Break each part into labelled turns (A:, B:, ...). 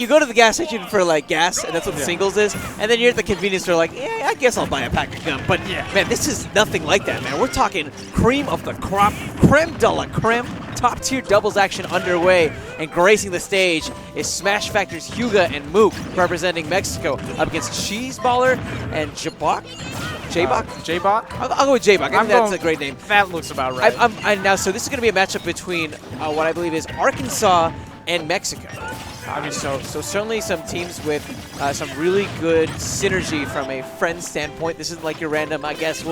A: You go to the gas station for like gas, and that's what the singles is, and then you're at the convenience store like, yeah, I guess I'll buy a pack of gum. But man, this is nothing like that, man. We're talking cream of the crop, creme de la creme, top tier doubles action underway, and gracing the stage is Smash Factor's Hyuga and Mook representing Mexico up against CheeseBaller and Jaebock. Jaebock?
B: Jaebock?
A: I'll go with Jaebock. I think that's a great name.
B: That looks about right.
A: Now, so this is going to be a matchup between what I believe is Arkansas and Mexico. I mean, so certainly some teams with some really good synergy from a friend standpoint. This isn't like your random, I guess,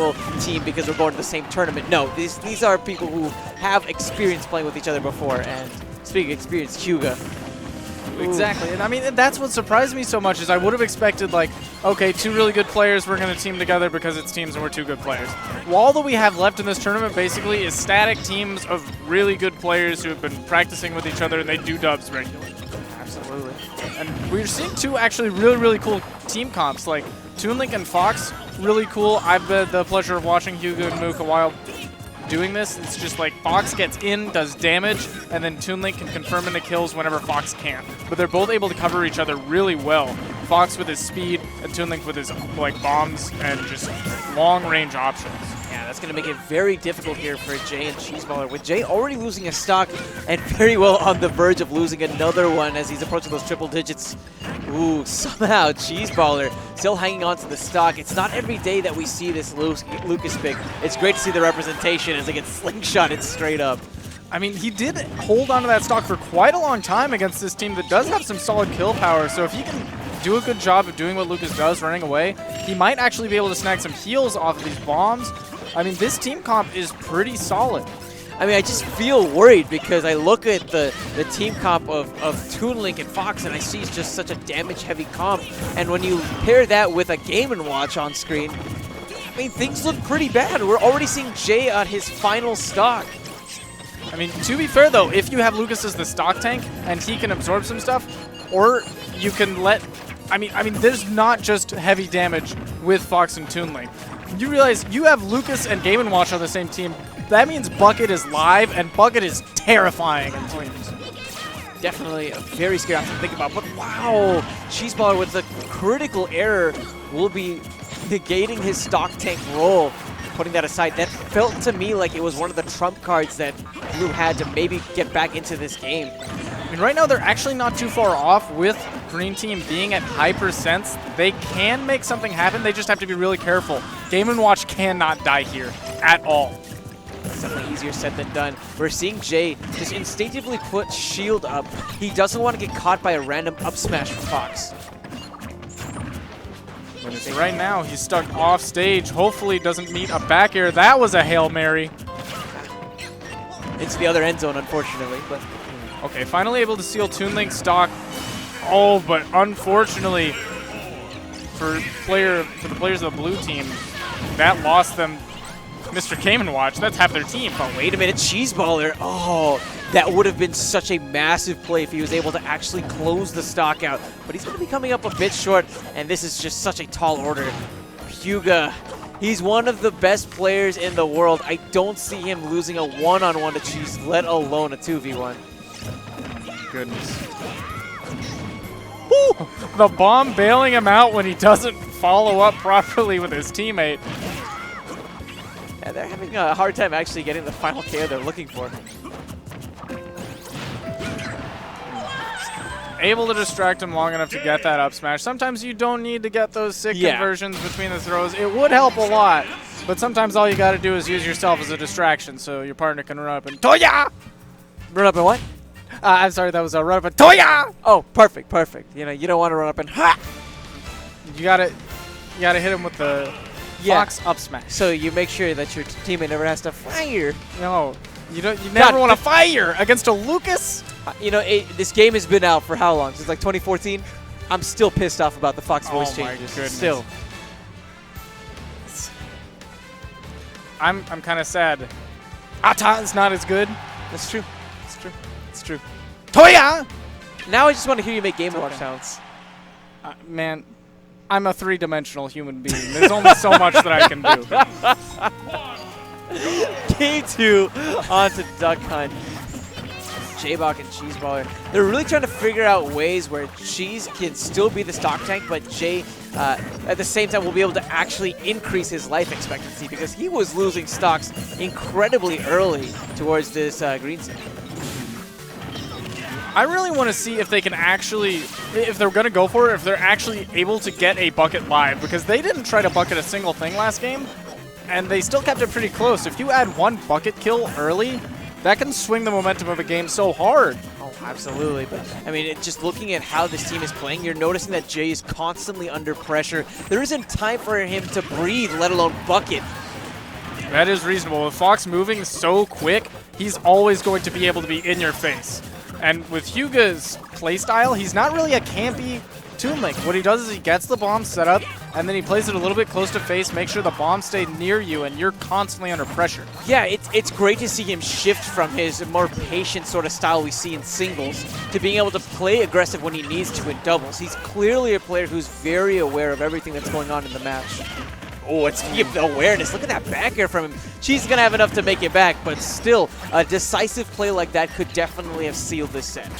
A: team because we're going to the same tournament. No, these are people who have experience playing with each other before. And speaking of experience, Hyuga.
B: Exactly, and I mean, that's what surprised me so much is I would have expected, like, okay, two really good players, we're going to team together because it's teams and we're two good players. Well, all that we have left in this tournament, basically, is static teams of really good players who have been practicing with each other, and they do dubs regularly.
A: Absolutely.
B: And we're seeing two actually really cool team comps, like ToonLink and Fox, really cool. I've had the pleasure of watching Hyuga and Mook a while doing this. It's just like Fox gets in, does damage, and then ToonLink can confirm into kills whenever Fox can't. But they're both able to cover each other really well. Fox with his speed, and ToonLink with his like bombs and just long-range options.
A: Yeah, that's going to make it very difficult here for Jay and CheeseBaller, with Jay already losing a stock and very well on the verge of losing another one as he's approaching those triple digits. Ooh, somehow CheeseBaller still hanging on to the stock. It's not every day that we see this Lucas pick. It's great to see the representation as they get slingshotted straight up.
B: I mean, he did hold on to that stock for quite a long time against this team that does have some solid kill power, so if he can do a good job of doing what Lucas does, running away, he might actually be able to snag some heals off of these bombs. I mean, this team comp is pretty solid.
A: I mean, I just feel worried because I look at the team comp of ToonLink and Fox, and I see it's just such a damage-heavy comp. And when you pair that with a Game & Watch on screen, I mean, things look pretty bad. We're already seeing Jay on his final stock.
B: I mean, to be fair, though, if you have Lucas as the stock tank and he can absorb some stuff, or you can let... I mean, there's not just heavy damage with Fox and ToonLink. You realize you have Lucas and Game & Watch on the same team. That means Bucket is live, and Bucket is terrifying in teams.
A: Definitely a very scary option to think about. But wow, CheeseBaller with the critical error will be negating his stock tank role. Putting that aside, that felt to me like it was one of the trump cards that Blue had to maybe get back into this game.
B: I mean, right now they're actually not too far off with Green Team being at high percents. They can make something happen. They just have to be really careful. Game & Watch cannot die here at all.
A: It's definitely easier said than done. We're seeing Jay just instinctively put shield up. He doesn't want to get caught by a random up smash from Fox.
B: Right now, he's stuck off stage. Hopefully doesn't meet a back air. That was a Hail Mary.
A: It's the other end zone, unfortunately. But
B: okay, finally able to seal ToonLink's stock. Oh, but unfortunately for the players of the blue team, that lost them Mr. Game & Watch. That's half their team.
A: Oh, wait a minute, CheeseBaller. Oh, that would have been such a massive play if he was able to actually close the stock out. But he's going to be coming up a bit short, and this is just such a tall order. Hyuga, he's one of the best players in the world. I don't see him losing a one-on-one to Cheese, let alone a 2v1.
B: Goodness. Woo! The bomb bailing him out when he doesn't follow up properly with his teammate.
A: Yeah, they're having a hard time actually getting the final KO they're looking for.
B: Able to distract him long enough to get that up smash. Sometimes you don't need to get those sick conversions between the throws. It would help a lot, but sometimes all you got to do is use yourself as a distraction so your partner can run up and Toya!
A: Run up and what?
B: I'm sorry, that was a run up and Toya!
A: Oh, perfect, perfect. You know, you don't want to run up and ha!
B: You gotta hit him with the Fox up smash.
A: So you make sure that your teammate never has to fire.
B: No, you never want to fire against a Lucas.
A: You know, this game has been out for how long? Since like 2014? I'm still pissed off about the Fox voice changes.
B: Goodness.
A: Still.
B: I'm kind of sad. Ata is not as good.
A: That's true. It's true. It's true.
B: Toya!
A: Now I just want to hear you make Game & Watch sounds.
B: Man, I'm a three-dimensional human being. There's only so much that I can do.
A: Game 2 onto Duck Hunt. Jaebock and CheeseBaller, they're really trying to figure out ways where Cheese can still be the stock tank, but Jay, at the same time, will be able to actually increase his life expectancy because he was losing stocks incredibly early towards this green scene.
B: I really want to see if they can actually, if they're going to go for it, if they're actually able to get a bucket live, because they didn't try to bucket a single thing last game, and they still kept it pretty close. If you add one bucket kill early, that can swing the momentum of a game so hard.
A: Oh, absolutely. But, I mean, just looking at how this team is playing, you're noticing that Jay is constantly under pressure. There isn't time for him to breathe, let alone bucket.
B: That is reasonable. With Fox moving so quick, he's always going to be able to be in your face. And with Hyuga's playstyle, he's not really a campy Toon Link. What he does is he gets the bomb set up, and then he plays it a little bit close to face, make sure the bombs stay near you, and you're constantly under pressure.
A: Yeah, it's great to see him shift from his more patient sort of style we see in singles to being able to play aggressive when he needs to in doubles. He's clearly a player who's very aware of everything that's going on in the match. Oh, it's the awareness. Look at that back air from him. She's going to have enough to make it back, but still, a decisive play like that could definitely have sealed this set.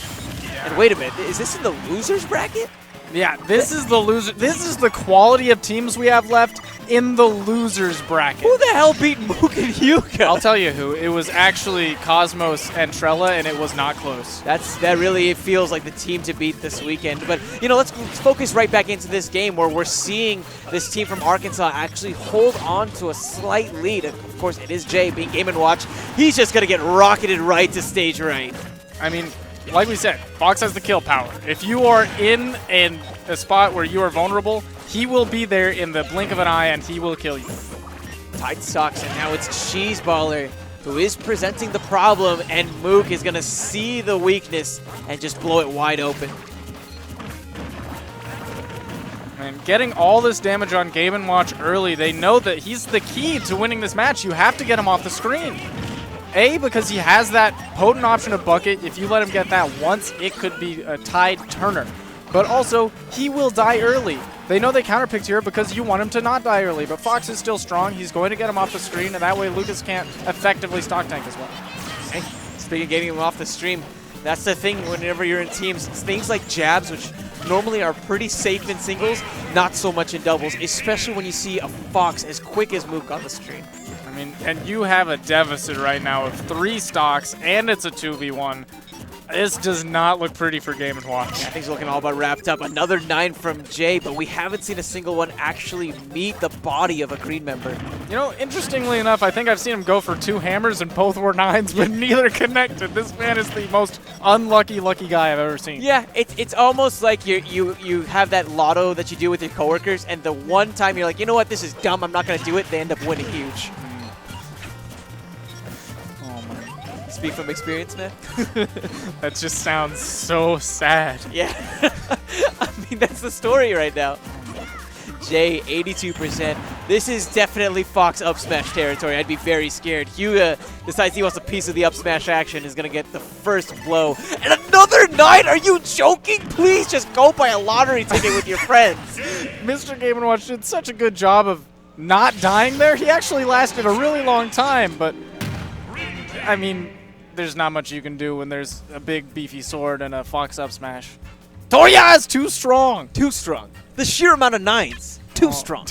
A: And wait a minute, is this in the losers bracket?
B: Yeah, this is the loser. This is the quality of teams we have left in the losers bracket.
A: Who the hell beat Mook and Hyuga?
B: I'll tell you who. It was actually Cosmos and Trella, and it was not close.
A: That really feels like the team to beat this weekend. But, you know, let's focus right back into this game where we're seeing this team from Arkansas actually hold on to a slight lead. Of course, it is Jay being Game & Watch. He's just going to get rocketed right to stage right.
B: I mean, like we said, Fox has the kill power. If you are in a spot where you are vulnerable, he will be there in the blink of an eye and he will kill you.
A: Tight stocks, and now it's CheeseBaller who is presenting the problem, and Mook is going to see the weakness and just blow it wide open.
B: And getting all this damage on Game & Watch early, they know that he's the key to winning this match. You have to get him off the screen. A, because he has that potent option of bucket. If you let him get that once, it could be a tied turner. But also, he will die early. They know they counterpicked here because you want him to not die early. But Fox is still strong. He's going to get him off the screen, and that way Lucas can't effectively stock tank as well.
A: Hey, speaking of getting him off the stream, that's the thing whenever you're in teams. It's things like jabs, which normally are pretty safe in singles, not so much in doubles, especially when you see a Fox as quick as Mook on the stream.
B: I mean, and you have a deficit right now of 3 stocks, and it's a 2v1. This does not look pretty for Game & Watch.
A: Yeah, things are looking all about wrapped up. Another 9 from Jay, but we haven't seen a single one actually meet the body of a green member.
B: You know, interestingly enough, I think I've seen him go for 2 hammers, and both were 9s, but neither connected. This man is the most unlucky, lucky guy I've ever seen.
A: Yeah, it's almost like you have that lotto that you do with your coworkers, and the one time you're like, you know what, this is dumb, I'm not going to do it, they end up winning huge. Speak from experience, man.
B: That just sounds so sad.
A: Yeah. I mean, that's the story right now. Jay, 82%. This is definitely Fox up smash territory. I'd be very scared. Hyuga decides he wants a piece of the up smash action, is going to get the first blow. And another 9? Are you joking? Please just go buy a lottery ticket with your friends.
B: Mr. Game & Watch did such a good job of not dying there. He actually lasted a really long time, but I mean, there's not much you can do when there's a big beefy sword and a Fox up smash. Toya is too strong.
A: Too strong. The sheer amount of 9s. Too strong.